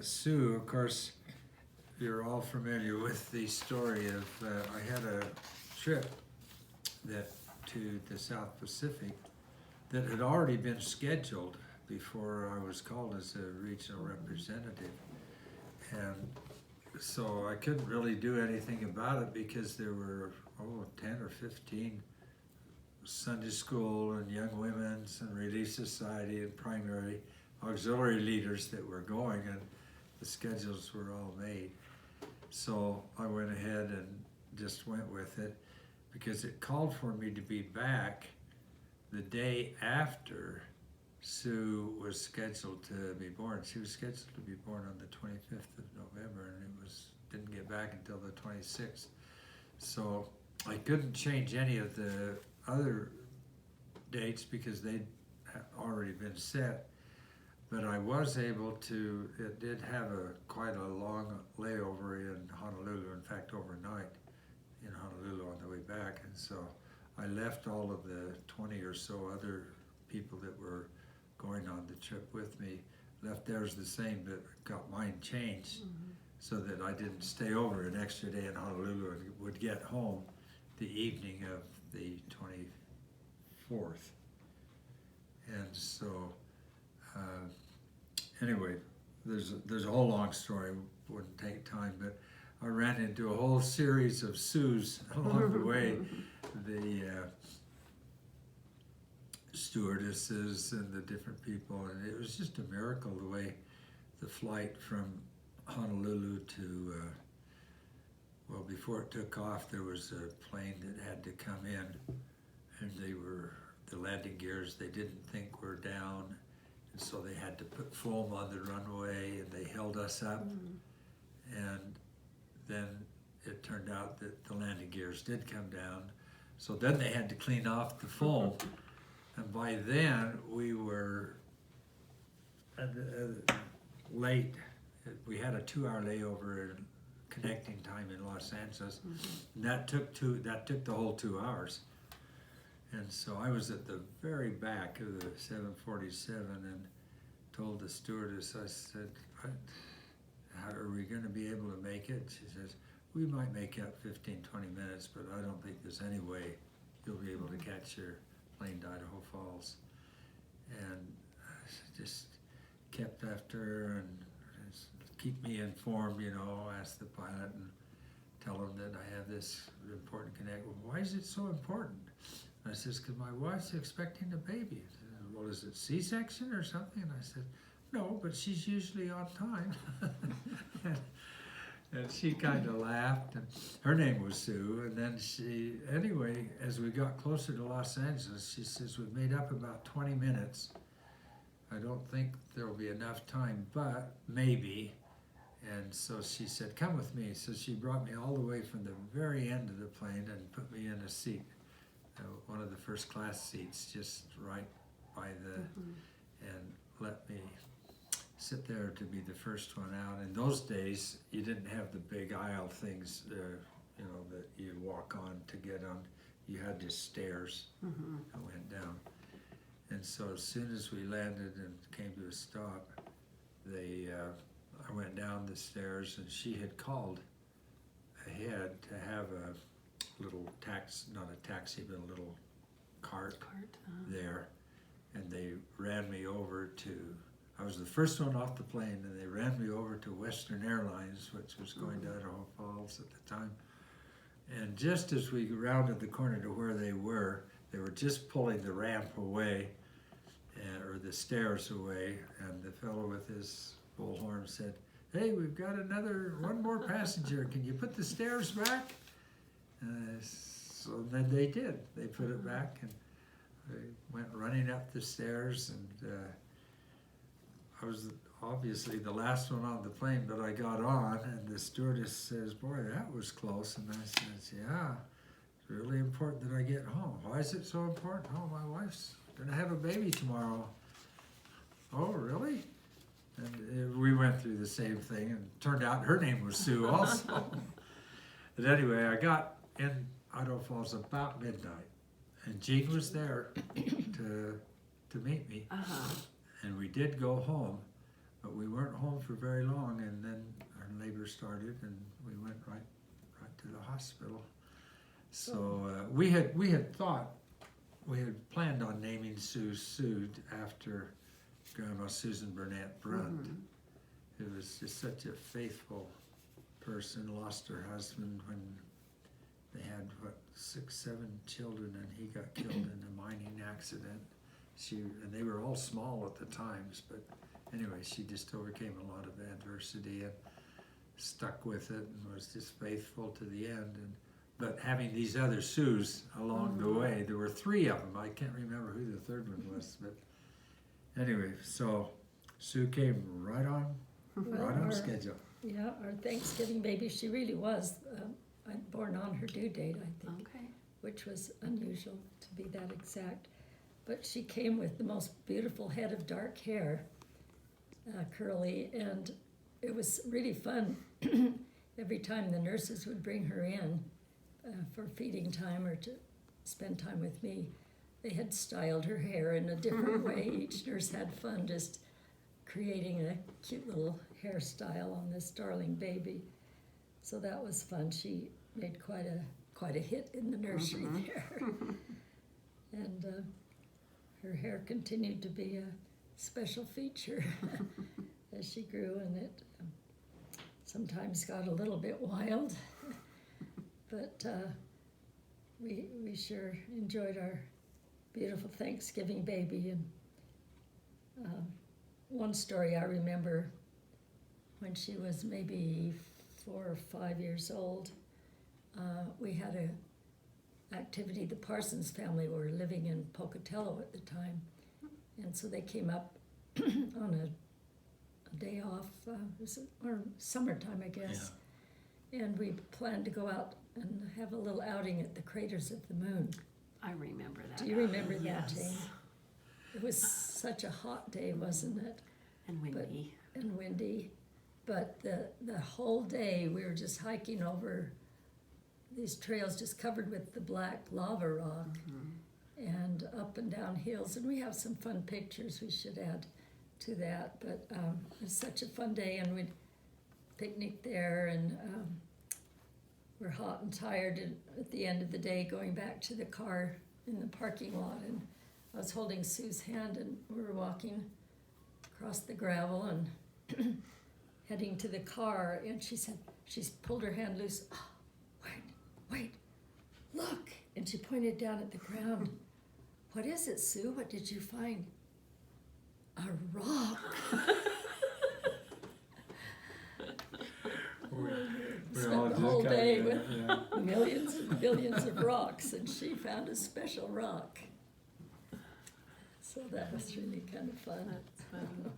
Sue, of course, you're all familiar with the story of, I had a trip to the South Pacific that had already been scheduled before I was called as a regional representative. And so I couldn't really do anything about it because there were, 10 or 15 Sunday school and young women's and Relief Society and primary auxiliary leaders that were going, and the schedules were all made. So I went ahead and just went with it because it called for me to be back the day after Sue was scheduled to be born. She was scheduled to be born on the 25th of November, and didn't get back until the 26th. So I couldn't change any of the other dates because they'd already been set. But I was able to, it did have quite a long layover in Honolulu, in fact overnight in Honolulu on the way back. And so I left all of the 20 or so other people that were going on the trip with me, left theirs the same, but got mine changed so that I didn't stay over an extra day in Honolulu and would get home the evening of the 24th. And so, anyway, there's a whole long story, wouldn't take time, but I ran into a whole series of Sues along the way. The stewardesses and the different people, and it was just a miracle the way the flight from Honolulu to, before it took off, there was a plane that had to come in, and the landing gears they didn't think were down, and so they had to put foam on the runway, and they held us up, and then it turned out that the landing gears did come down, so then they had to clean off the foam, and by then we were late. We had a 2-hour layover in connecting time in Los Angeles, and that took the whole 2 hours. And so I was at the very back of the 747 and told the stewardess, I said, how are we going to be able to make it? She says, we might make up 15, 20 minutes, but I don't think there's any way you'll be able to catch your plane to Idaho Falls. And I just kept after her and keep me informed, ask the pilot and tell him that I have this important connect. Well, why is it so important? And I says, because my wife's expecting a baby. He said, well, is it C-section or something? And I said, no, but she's usually on time. And she kind of laughed, and her name was Sue. And then anyway, as we got closer to Los Angeles, she says, we've made up about 20 minutes. I don't think there'll be enough time, but maybe. And so she said, come with me. So she brought me all the way from the very end of the plane and put me in a seat, one of the first class seats, just right by and let me sit there to be the first one out. In those days, you didn't have the big aisle things, that you walk on to get on. You had just stairs that went down. And so as soon as we landed and came to a stop, I went down the stairs, and she had called ahead to have a little not a taxi, but a little cart there. And they ran me over I was the first one off the plane, and they ran me over to Western Airlines, which was going to Idaho Falls at the time. And just as we rounded the corner to where they were just pulling the ramp away, or the stairs away, and the fellow with his bullhorn said, hey, we've got one more passenger. Can you put the stairs back? So then they did. They put it back, and I went running up the stairs, and I was obviously the last one on the plane, but I got on, and the stewardess says, boy, that was close. And I said, yeah, it's really important that I get home. Why is it so important? Oh, my wife's going to have a baby tomorrow. Oh, really? And we went through the same thing, and it turned out her name was Sue also. But anyway, I got in Idaho Falls about midnight, and Jean was there to meet me. And we did go home, But we weren't home for very long, and then our labor started, and we went right to the hospital. So we had planned on naming Sue after Grandma Susan Burnett Brunt, who was just such a faithful person. Lost her husband when they had 6, 7 children, and he got killed in a mining accident. And they were all small at the times, but anyway, she just overcame a lot of adversity and stuck with it and was just faithful to the end. But having these other Sues along the way, there were 3 of them. I can't remember who the third one was, but anyway, so Sue came right on schedule. Yeah, our Thanksgiving baby, she really was born on her due date, I think, which was unusual to be that exact. But she came with the most beautiful head of dark hair, curly, and it was really fun. Every time the nurses would bring her in for feeding time or to spend time with me, they had styled her hair in a different way. Each nurse had fun just creating a cute little hairstyle on this darling baby. So that was fun. She made quite a hit in the nursery there. And her hair continued to be a special feature as she grew, and it sometimes got a little bit wild. But we sure enjoyed our beautiful Thanksgiving baby. And one story I remember, when she was maybe 4 or 5 years old, we had a activity. The Parsons family were living in Pocatello at the time, and so they came up on a day off, or summertime, I guess. Yeah. And we planned to go out and have a little outing at the Craters of the Moon. I remember that. Do you remember that, Yes. Jane? It was such a hot day, wasn't it? And windy. And windy. But the whole day we were just hiking over these trails just covered with the black lava rock and up and down hills. And we have some fun pictures we should add to that. But it was such a fun day, and we'd picnic there, and we're hot and tired, and at the end of the day going back to the car in the parking lot, and I was holding Sue's hand, and we were walking across the gravel and heading to the car, and she's pulled her hand loose. Oh, wait, look! And she pointed down at the ground. What is it, Sue? What did you find? A rock. Spent the whole day with millions and billions of rocks, and she found a special rock. So that was really kind of fun. That's fun.